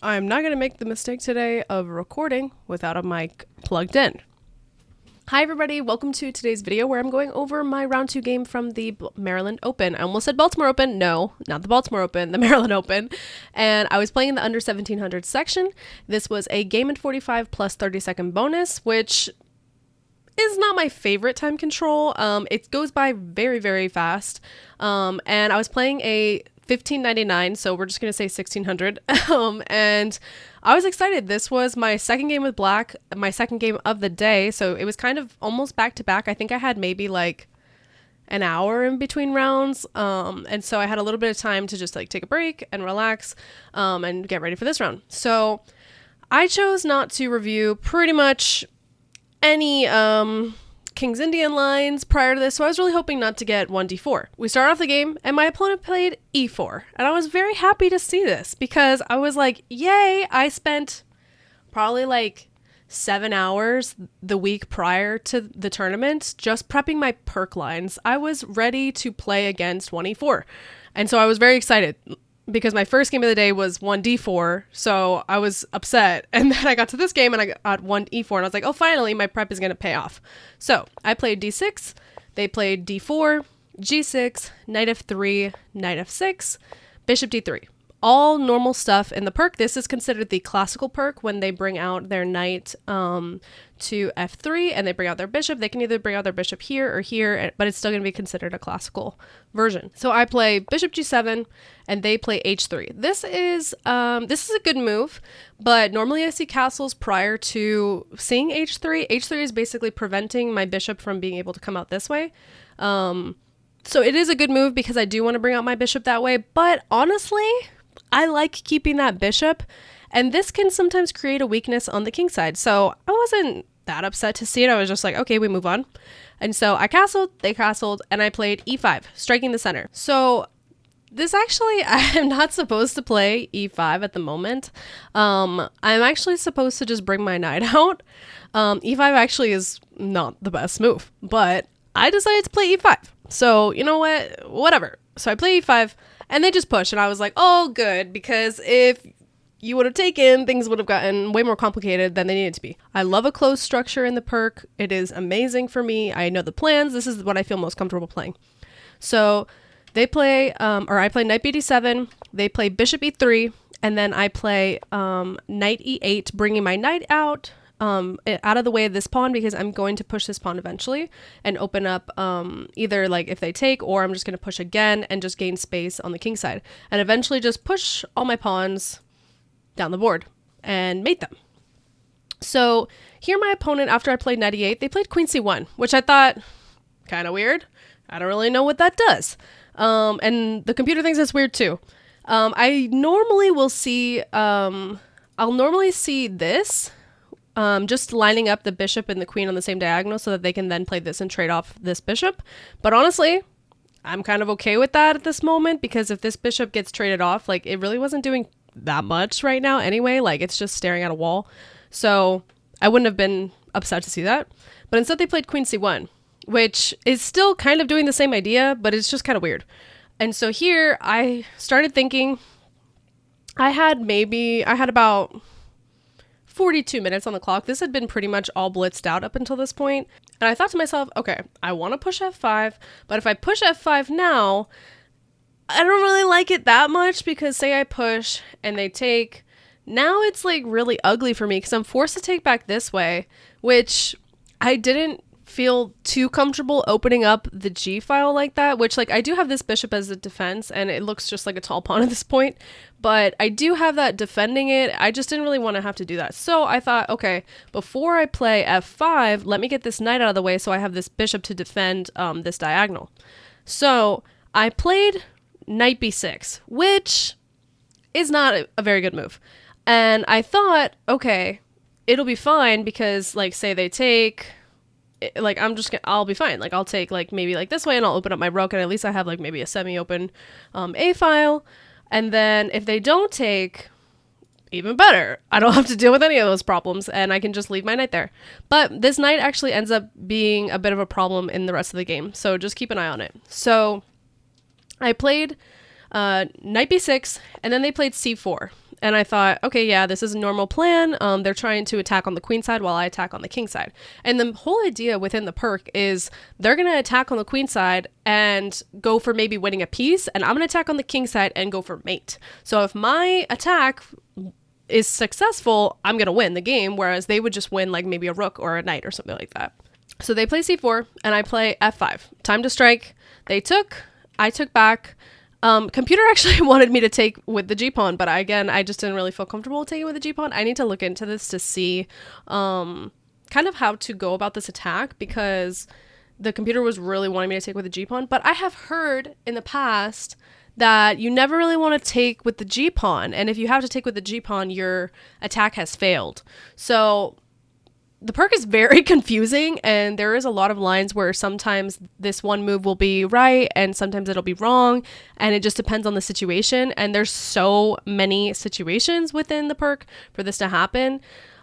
I'm not going to make the mistake today of recording without a mic plugged in. Hi everybody, welcome to today's video where I'm going over my round 2 game from the Maryland Open. I almost said Baltimore Open. No, not the Baltimore Open, the Maryland Open. And I was playing in the under 1700 section. This was a game in 45 plus 30-second bonus, which is not my favorite time control. It goes by very, very fast. And I was playing a 1599, so we're just going to say 1600. And I was excited. This was my second game with black, my second game of the day. So it was kind of almost back to back. I think I had maybe like an hour in between rounds. And so I had a little bit of time to just like take a break and relax, and get ready for this round. So I chose not to review pretty much any King's Indian lines prior to this, so I was really hoping not to get 1d4. We started off the game and my opponent played e4, and I was very happy to see this because I was like, yay, I spent probably like 7 hours the week prior to the tournament just prepping my perk lines. I was ready to play against 1e4, and so I was very excited because my first game of the day was 1d4, so I was upset. And then I got to this game and I got 1e4, and I was like, oh, finally, my prep is going to pay off. So I played d6, they played d4, g6, knight f3, knight f6, bishop d3. All normal stuff in the perk. This is considered the classical perk when they bring out their knight to f3 and they bring out their bishop. They can either bring out their bishop here or here, but it's still going to be considered a classical version. So I play bishop g7 and they play h3. This is a good move, but normally I see castles prior to seeing h3. h3 is basically preventing my bishop from being able to come out this way. So it is a good move because I do want to bring out my bishop that way, but honestly, I like keeping that bishop, and this can sometimes create a weakness on the king side. So I wasn't that upset to see it. I was just like, okay, we move on. And so I castled, they castled, and I played e5, striking the center. So this actually, I am not supposed to play e5 at the moment. I'm actually supposed to just bring my knight out. E5 actually is not the best move, but I decided to play e5. So you know what? Whatever. So I play e5. And they just push, and I was like, oh, good, because if you would have taken, things would have gotten way more complicated than they needed to be. I love a closed structure in the perk. It is amazing for me. I know the plans. This is what I feel most comfortable playing. So they play, I play knight bd7, they play bishop e3, and then I play knight e8, bringing my knight out of the way of this pawn because I'm going to push this pawn eventually and open up either like if they take, or I'm just going to push again and just gain space on the king side and eventually just push all my pawns down the board and mate them. So here my opponent, after I played knight e8, they played queen c1, which I thought kind of weird. I don't really know what that does. And the computer thinks it's weird too. I normally will see, I'll normally see this, just lining up the bishop and the queen on the same diagonal so that they can then play this and trade off this bishop. But honestly, I'm kind of okay with that at this moment because if this bishop gets traded off, like it really wasn't doing that much right now anyway. Like it's just staring at a wall. So I wouldn't have been upset to see that. But instead they played queen c1, which is still kind of doing the same idea, but it's just kind of weird. And so here I started thinking I had about 42 minutes on the clock. This had been pretty much all blitzed out up until this point. And I thought to myself, okay, I want to push f5, but if I push f5 now, I don't really like it that much because say I push and they take, now it's like really ugly for me because I'm forced to take back this way, which I didn't feel too comfortable opening up the G file like that, which like I do have this bishop as a defense and it looks just like a tall pawn at this point, but I do have that defending it. I just didn't really want to have to do that. So I thought, okay, before I play f5, let me get this knight out of the way so I have this bishop to defend this diagonal. So I played knight b6, which is not a very good move. And I thought, okay, it'll be fine because like say they take, like I'll be fine. Like I'll take like maybe like this way and I'll open up my rook and at least I have like maybe a semi-open A file. And then if they don't take, even better. I don't have to deal with any of those problems and I can just leave my knight there. But this knight actually ends up being a bit of a problem in the rest of the game. So just keep an eye on it. So I played knight b6 and then they played c4. And I thought, okay, yeah, this is a normal plan. They're trying to attack on the queen side while I attack on the king side. And the whole idea within the perk is they're going to attack on the queen side and go for maybe winning a piece. And I'm going to attack on the king side and go for mate. So if my attack is successful, I'm going to win the game. Whereas they would just win like maybe a rook or a knight or something like that. So they play c4 and I play f5. Time to strike. They took. I took back. Computer actually wanted me to take with the g-pawn, but I just didn't really feel comfortable taking with the g-pawn. I need to look into this to see kind of how to go about this attack, because the computer was really wanting me to take with the g-pawn. But I have heard in the past that you never really want to take with the g-pawn, and if you have to take with the g-pawn, your attack has failed. So the perk is very confusing, and there is a lot of lines where sometimes this one move will be right and sometimes it'll be wrong, and it just depends on the situation. And there's so many situations within the perk for this to happen,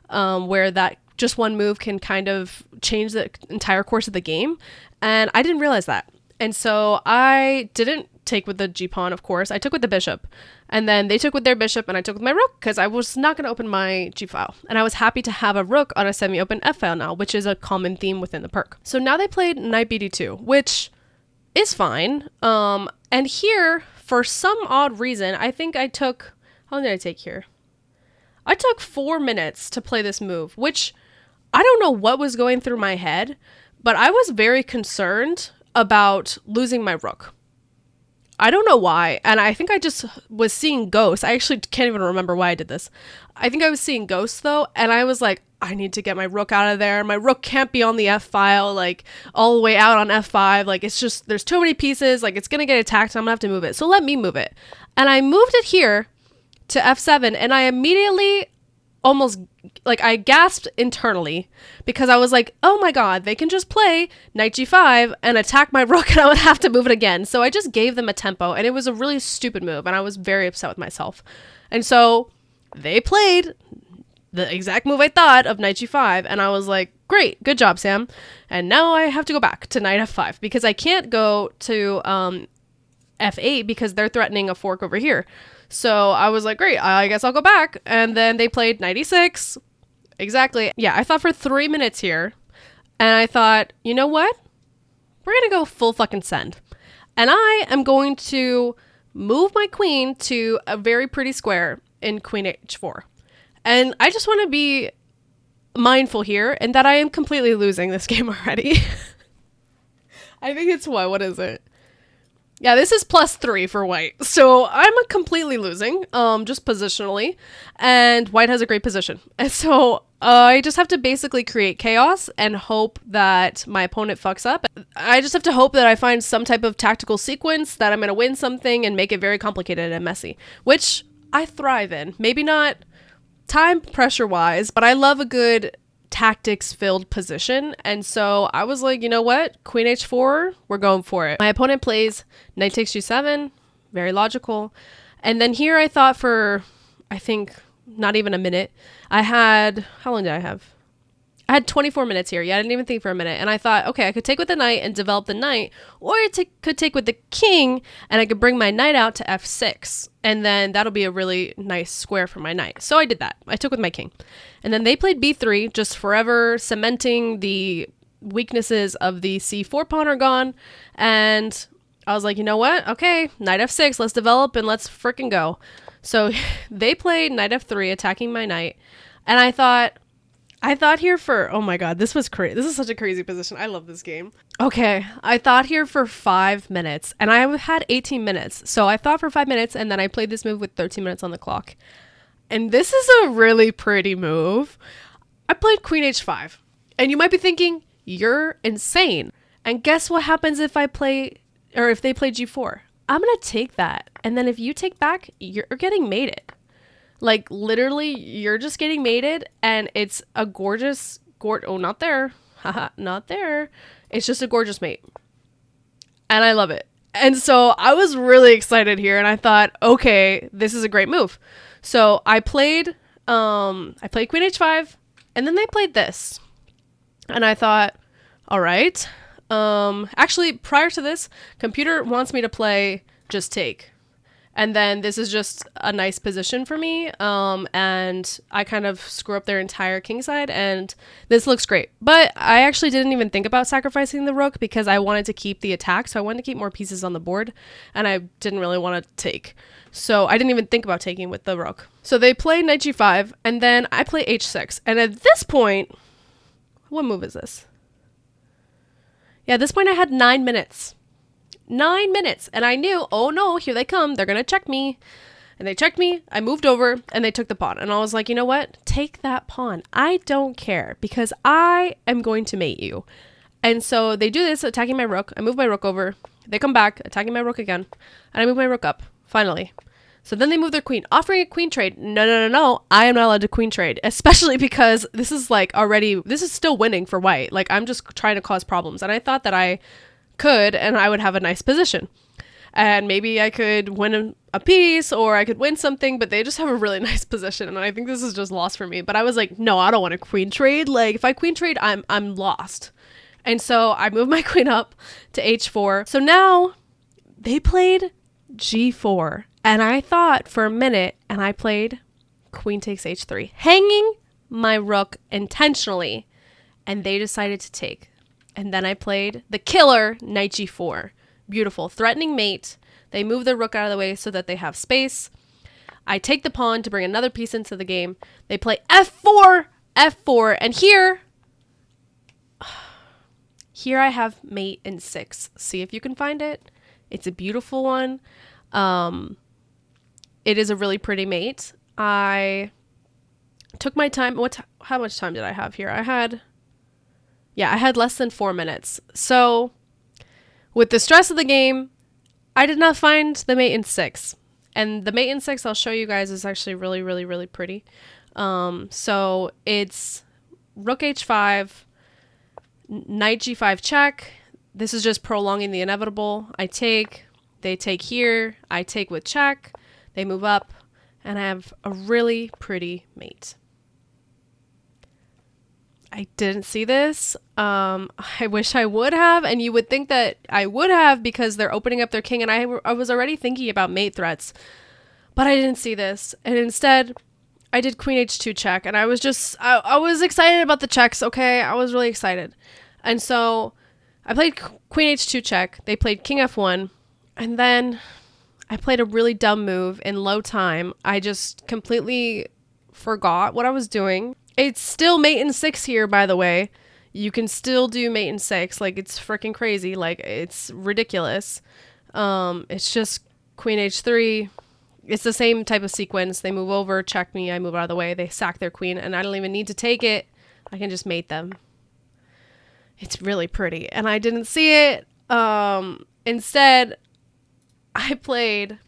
where that just one move can kind of change the entire course of the game. And I didn't realize that. And so I didn't take with the g-pawn, of course. I took with the bishop, and then they took with their bishop, and I took with my rook because I was not going to open my g-file. And I was happy to have a rook on a semi-open f-file now, which is a common theme within the perk. So now they played knight bd2, which is fine. And here, for some odd reason, I think I took... How long did I take here? I took 4 minutes to play this move, which I don't know what was going through my head, but I was very concerned about losing my rook. I don't know why, and I think I just was seeing ghosts. I actually can't even remember why I did this. I think I was seeing ghosts, though, and I was like, I need to get my rook out of there. My rook can't be on the f-file, like, all the way out on f5. Like, it's just, there's too many pieces. Like, it's going to get attacked, and I'm going to have to move it. So let me move it. And I moved it here to f7, and I immediately almost, like, I gasped internally because I was like, oh my god, they can just play knight g5 and attack my rook and I would have to move it again. So I just gave them a tempo, and it was a really stupid move, and I was very upset with myself. And so they played the exact move I thought of knight g5, and I was like, great, good job, Sam. And now I have to go back to knight f5 because I can't go to f8 because they're threatening a fork over here. So I was like, great, I guess I'll go back. And then they played knight e6. Exactly. Yeah, I thought for 3 minutes here. And I thought, you know what? We're going to go full fucking send. And I am going to move my queen to a very pretty square in queen h4. And I just want to be mindful here and that I am completely losing this game already. I think it's what is it? Yeah, this is +3 for white. So I'm completely losing, just positionally, and white has a great position. And so I just have to basically create chaos and hope that my opponent fucks up. I just have to hope that I find some type of tactical sequence that I'm going to win something and make it very complicated and messy, which I thrive in. Maybe not time pressure wise, but I love a good tactics filled position. And so I was like, you know what, queen h4, we're going for it. My opponent plays knight takes g7, very logical. And then here I thought for, I think not even a minute, I had, how long did I have? I had 24 minutes here. Yeah, I didn't even think for a minute. And I thought, okay, I could take with the knight and develop the knight, or I could take with the king and I could bring my knight out to f6. And then that'll be a really nice square for my knight. So I did that. I took with my king. And then they played b3, just forever cementing the weaknesses of the c4 pawn are gone. And I was like, you know what? Okay, knight f6, let's develop and let's frickin' go. So they played knight f3, attacking my knight. And I thought here for, oh my god, this was crazy. This is such a crazy position. I love this game. Okay, I thought here for 5 minutes, and I had 18 minutes. So I thought for 5 minutes, and then I played this move with 13 minutes on the clock. And this is a really pretty move. I played queen h5. And you might be thinking, you're insane. And guess what happens if I play, or if they play g4? I'm going to take that. And then if you take back, you're getting mated. Like, literally, you're just getting mated, and it's a gorgeous, oh, not there. Haha, not there. It's just a gorgeous mate. And I love it. And so I was really excited here, and I thought, okay, this is a great move. So I played queen h5, and then they played this. And I thought, all right. Actually, prior to this, computer wants me to play just take. And then this is just a nice position for me. And I kind of screw up their entire kingside, and this looks great. But I actually didn't even think about sacrificing the rook because I wanted to keep the attack. So I wanted to keep more pieces on the board, and I didn't really want to take. So I didn't even think about taking with the rook. So they play knight g5, and then I play h6. And at this point, what move is this? Yeah, at this point I had 9 minutes. 9 minutes. And I knew, oh no, here they come. They're going to check me. And they checked me. I moved over and they took the pawn. And I was like, you know what? Take that pawn. I don't care because I am going to mate you. And so they do this, attacking my rook. I move my rook over. They come back, attacking my rook again. And I move my rook up, finally. So then they move their queen, offering a queen trade. No. I am not allowed to queen trade, especially because this is like already, this is still winning for white. Like I'm just trying to cause problems. And I thought that I could, and I would have a nice position. And maybe I could win a piece or I could win something, but they just have a really nice position. And I think this is just lost for me. But I was like, no, I don't want to queen trade. Like if I queen trade, I'm lost. And so I moved my queen up to h4. So now they played g4. And I thought for a minute, and I played queen takes h3, hanging my rook intentionally. And they decided to take. And then I played the killer knight g4. Beautiful. Threatening mate. They move their rook out of the way so that they have space. I take the pawn to bring another piece into the game. They play f4, f4. And here I have mate in 6. See if you can find it. It's a beautiful one. It is a really pretty mate. I took my time. How much time did I have here? I had less than 4 minutes. So with the stress of the game, I did not find the mate in 6. And the mate in 6 I'll show you guys is actually really, really, really pretty. So it's rook h5, knight g5 check. This is just prolonging the inevitable. I take, they take here, I take with check, they move up, and I have a really pretty mate. I didn't see this. I wish I would have, and you would think that I would have because they're opening up their king, and I was already thinking about mate threats, but I didn't see this. And instead, I did queen h2 check, and I was just, I was excited about the checks, okay? I was really excited. And so I played queen h2 check. They played king f1, and then I played a really dumb move in low time. I just completely forgot what I was doing. It's still mate in 6 here, by the way. You can still do mate in 6. Like, it's freaking crazy. Like, it's ridiculous. It's just queen h3. It's the same type of sequence. They move over, check me, I move out of the way. They sack their queen, and I don't even need to take it. I can just mate them. It's really pretty. And I didn't see it. Instead, I played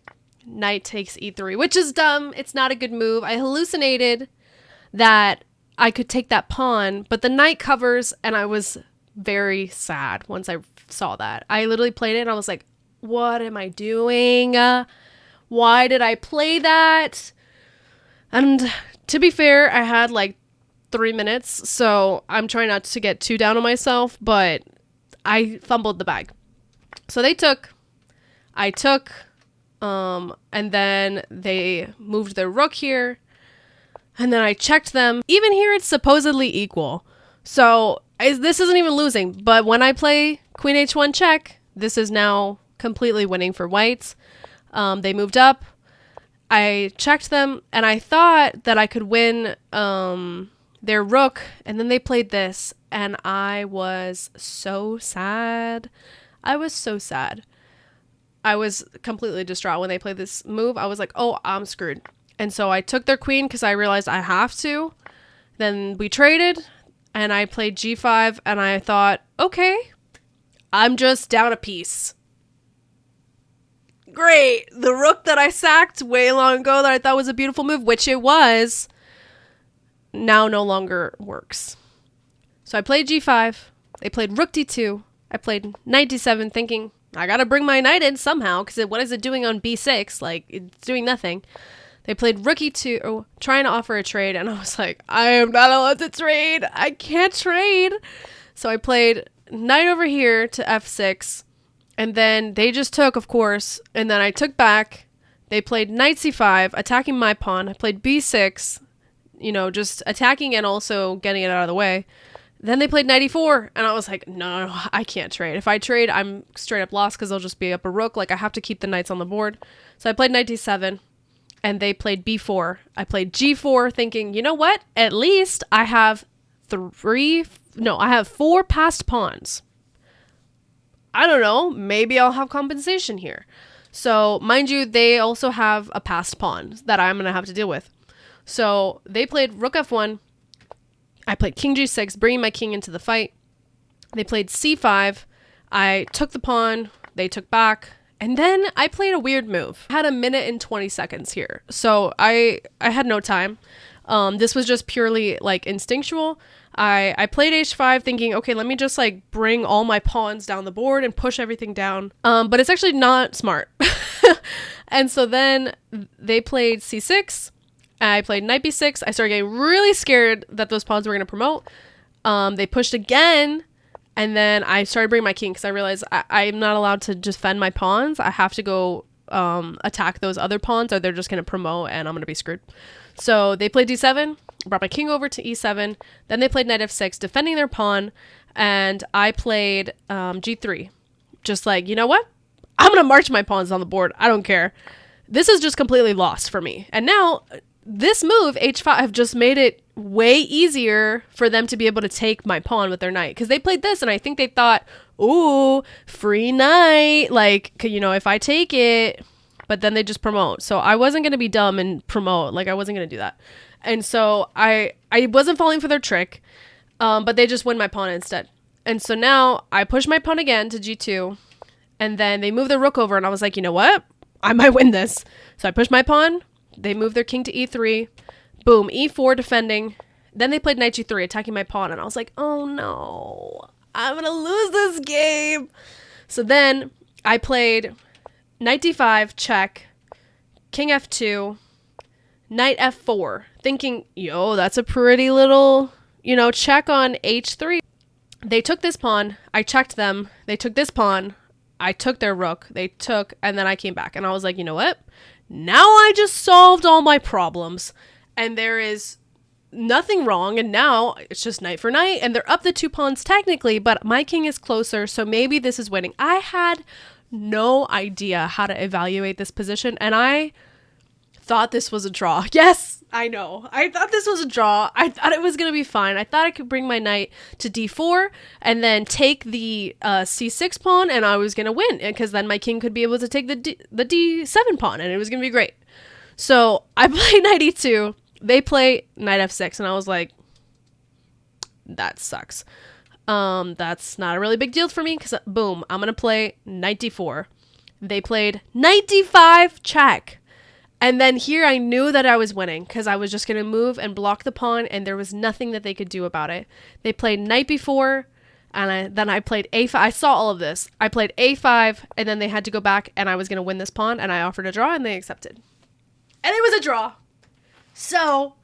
knight takes e3, which is dumb. It's not a good move. I hallucinated that I could take that pawn, but the knight covers, and I was very sad once I saw that. I literally played it, and I was like, what am I doing? Why did I play that? And to be fair, I had like 3 minutes, so I'm trying not to get too down on myself, but I fumbled the bag. So they took, I took, and then they moved their rook here. And then I checked them. Even here, it's supposedly equal. So this isn't even losing. But when I play queen h1 check, this is now completely winning for whites. They moved up. I checked them, and I thought that I could win their rook. And then they played this, and I was so sad. I was so sad. I was completely distraught when they played this move. I was like, oh, I'm screwed. And so I took their queen because I realized I have to. Then we traded, and I played g5, and I thought, okay, I'm just down a piece. Great. The rook that I sacked way long ago that I thought was a beautiful move, which it was, now no longer works. So I played g5. They played rook d2. I played knight d7 thinking, I got to bring my knight in somehow because what is it doing on b6? Like, it's doing nothing. They played rook e2, trying to offer a trade, and I was like, I am not allowed to trade. I can't trade. So I played knight over here to f6, and then they just took, of course, and then I took back They played knight c5, attacking my pawn. I played b6, you know, just attacking and also getting it out of the way. Then they played knight e4, and I was like, no, I can't trade. If I trade, I'm straight up lost because they'll just be up a rook. Like, I have to keep the knights on the board. So I played knight d7, and they played b4. I played g4, thinking, you know what? At least I have 4 passed pawns. I don't know. Maybe I'll have compensation here. So, mind you, they also have a passed pawn that I'm going to have to deal with. So, they played rook f1. I played king g6, bringing my king into the fight. They played c5. I took the pawn. They took back. And then I played a weird move. I had a minute and 20 seconds here. So I had no time. This was just purely like instinctual. I played h5 thinking, okay, let me just like bring all my pawns down the board and push everything down. But it's actually not smart. And so then they played c6. I played knight b6. I started getting really scared that those pawns were going to promote. They pushed again, and then I started bringing my king because I realized I'm not allowed to just defend my pawns. I have to go attack those other pawns, or they're just going to promote, and I'm going to be screwed. So they played d7, brought my king over to e7. Then they played knight f6, defending their pawn, and I played g3. Just like, you know what? I'm going to march my pawns on the board. I don't care. This is just completely lost for me. And now this move, h5, just made it way easier for them to be able to take my pawn with their knight. Because they played this, and I think they thought, ooh, free knight. Like, you know, if I take it, but then they just promote. So I wasn't going to be dumb and promote. Like, I wasn't going to do that. And so I wasn't falling for their trick, but they just win my pawn instead. And so now I push my pawn again to g2, and then they move their rook over, and I was like, you know what? I might win this. So I pushed my pawn. They moved their king to e3. Boom, e4 defending. Then they played knight g3, attacking my pawn. And I was like, oh no, I'm going to lose this game. So then I played knight d5, check, king f2, knight f4, thinking, yo, that's a pretty little, you know, check on h3. They took this pawn. I checked them. They took this pawn. I took their rook. They took, and then I came back. And I was like, you know what? Now I just solved all my problems, and there is nothing wrong, and now it's just knight for knight, and they're up the 2 pawns technically, but my king is closer, so maybe this is winning. I had no idea how to evaluate this position, and I thought this was a draw. Yes, I know. I thought this was a draw. I thought it was going to be fine. I thought I could bring my knight to d4 and then take the c6 pawn, and I was going to win because then my king could be able to take the d7 pawn, and it was going to be great. So I play knight e2. They play knight f6, and I was like, that sucks. That's not a really big deal for me because, boom, I'm going to play knight d4. They played knight d5, check. And then here I knew that I was winning because I was just going to move and block the pawn, and there was nothing that they could do about it. They played knight b4, and then I played a5. I saw all of this. I played a5, and then they had to go back, and I was going to win this pawn, and I offered a draw, and they accepted. And it was a draw. So,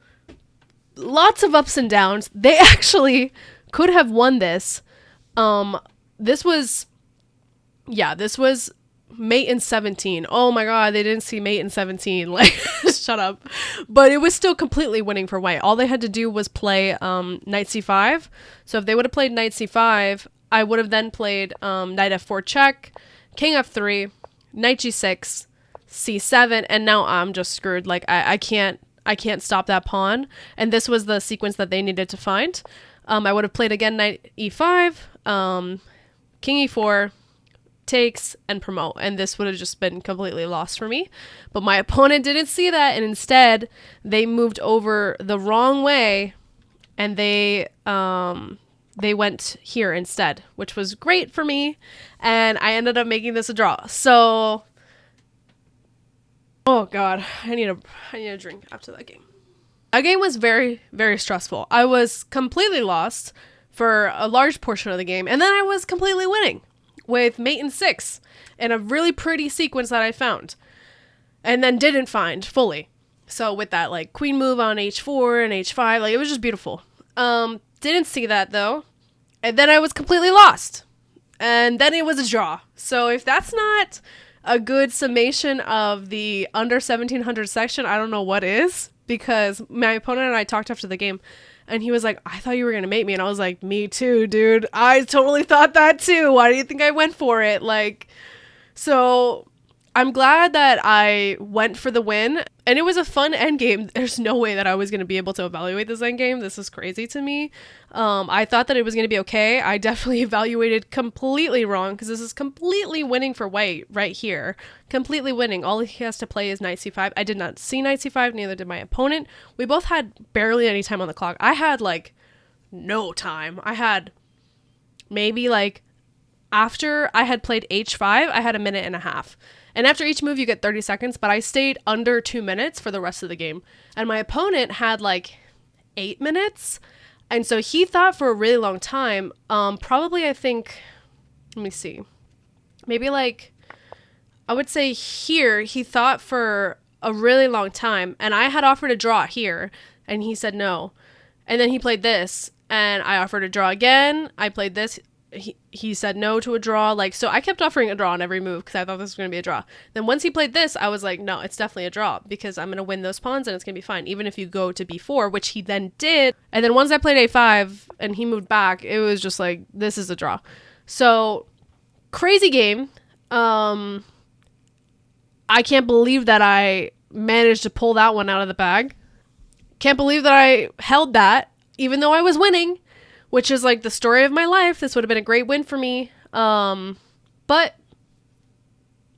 lots of ups and downs. They actually could have won this. This was mate in 17. Oh my god, they didn't see mate in 17. Like, shut up. But it was still completely winning for white. All they had to do was play knight c5. So if they would have played knight c5, I would have then played knight f4 check, king f3, knight g6, c7, and now I'm just screwed. Like, I can't stop that pawn. And this was the sequence that they needed to find. I would have played again knight e5, king e4, takes, and promote, and this would have just been completely lost for me. But my opponent didn't see that, and instead they moved over the wrong way, and they went here instead, which was great for me, and I ended up making this a draw. So, oh god, I need a drink after that game. That game was very, very stressful. I was completely lost for a large portion of the game, and then I was completely winning with mate in 6 and a really pretty sequence that I found and then didn't find fully. So with that, like, queen move on h4 and h5, like, it was just beautiful. Didn't see that though, and then I was completely lost, and then it was a draw. So if that's not a good summation of the under 1700 section, I don't know what is, because my opponent and I talked after the game and he was like, I thought you were going to mate me. And I was like, me too, dude. I totally thought that too. Why do you think I went for it? Like, so I'm glad that I went for the win, and it was a fun end game. There's no way that I was going to be able to evaluate this end game. This is crazy to me. I thought that it was going to be okay. I definitely evaluated completely wrong, because this is completely winning for white right here. Completely winning. All he has to play is knight c5. I did not see knight c5, neither did my opponent. We both had barely any time on the clock. I had like no time. I had maybe like, after I had played h5, I had a minute and a half. And after each move, you get 30 seconds, but I stayed under 2 minutes for the rest of the game. And my opponent had like 8 minutes. And so he thought for a really long time, probably, I think, let me see, maybe like, I would say here, he thought for a really long time. And I had offered a draw here, and he said no. And then he played this, and I offered a draw again. I played this. He said no to a draw. Like, so I kept offering a draw on every move because I thought this was going to be a draw. Then once he played this, I was like, no, it's definitely a draw, because I'm going to win those pawns and it's going to be fine, even if you go to b4, which he then did. And then once I played a5 and he moved back, it was just like, this is a draw. So crazy game. I can't believe that I managed to pull that one out of the bag. Can't believe that I held that, even though I was winning, which is like the story of my life. This would have been a great win for me. But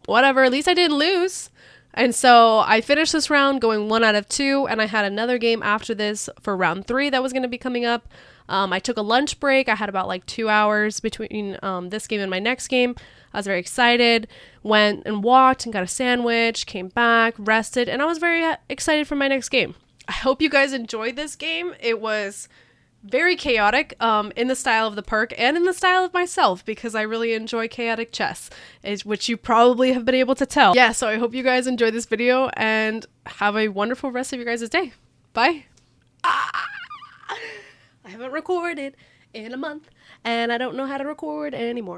whatever, at least I didn't lose. And so I finished this round going 1 out of 2, and I had another game after this for round 3 that was going to be coming up. I took a lunch break. I had about like 2 hours between this game and my next game. I was very excited, went and walked and got a sandwich, came back, rested, and I was very excited for my next game. I hope you guys enjoyed this game. It was very chaotic, in the style of the perk and in the style of myself, because I really enjoy chaotic chess, which you probably have been able to tell. Yeah, so I hope you guys enjoyed this video and have a wonderful rest of your guys' day. Bye. I haven't recorded in a month, and I don't know how to record anymore.